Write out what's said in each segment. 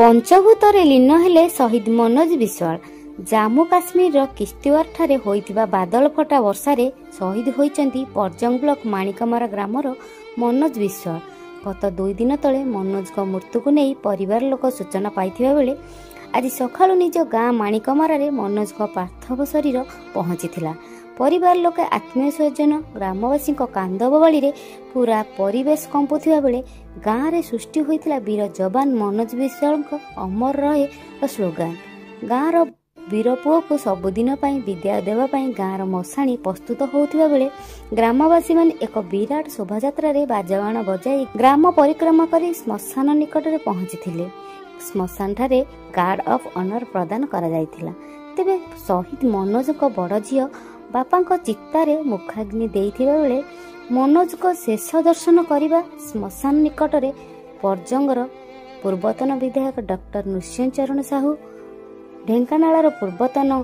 पंचभूतरे लीन हेले शहीद मनोज विश्वाल। जम्मू काश्मीर किश्तवाड़ ठारे होइतिबा बादल फटा वर्षारे शहीद होइचंती परजंग ब्लॉक माणिकमरा ग्रामर मनोज विश्वाल। गत 2 दिन तले मनोज को मृत्यु को नहीं परिवार लोक सूचना पाइथिबा बेले आज सकाळु निज गाँ माणिकमरारे मनोज को पार्थिव शरीर पहुंचीथिला। परिवार लोक आत्मीय स्वजन ग्रामवासी कांद बवाली पूरा परिवेश कंपुथिबा बेले गाँव में सृष्टि होइथिला वीर जवान मनोज विश्वाल अमर रहे स्लोगान। गाँवर वीर पुओ को सबुदिन विद्या देवाई गाँवर मशाणी प्रस्तुत होउथिबा बेले ग्रामवासी माने एक विराट शोभायात्रा बाजबाण बजाई ग्राम परिक्रमा करी श्मशान निकट में पहुंची। श्मशान ठारे गार्ड ऑफ ऑनर प्रदान करा जायथिला। तेबे शहीद मनोज को बड़ झियो बापा चित्तारे मुखाग्नि देइथिबा बेले मनोज को शेष दर्शन करने श्मशान निकट में परजंगर पूर्वतन विधायक डॉक्टर नृसिंह चरण साहू, ढेंकानाल पूर्वतन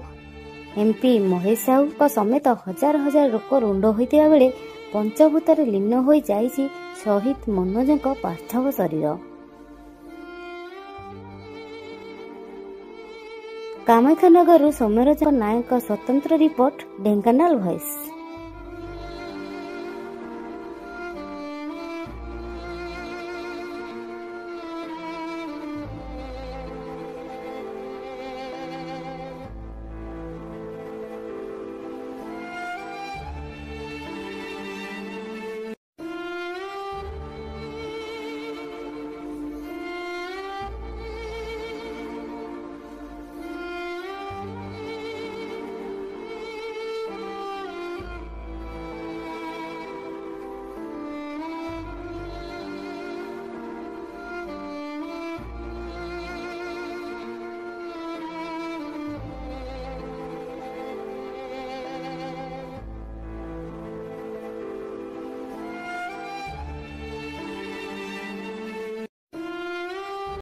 एमपी महेश साहू को समेत हजार हजार लोक रुंड होइतिबा बेले पंचभूतरे लीन होई जाइछि शहीद मनोज को पार्थिव शरीर। कामाख्यानगर सौम्यरंजन नायक स्वतंत्र रिपोर्ट, ढेंकानाल वॉइस।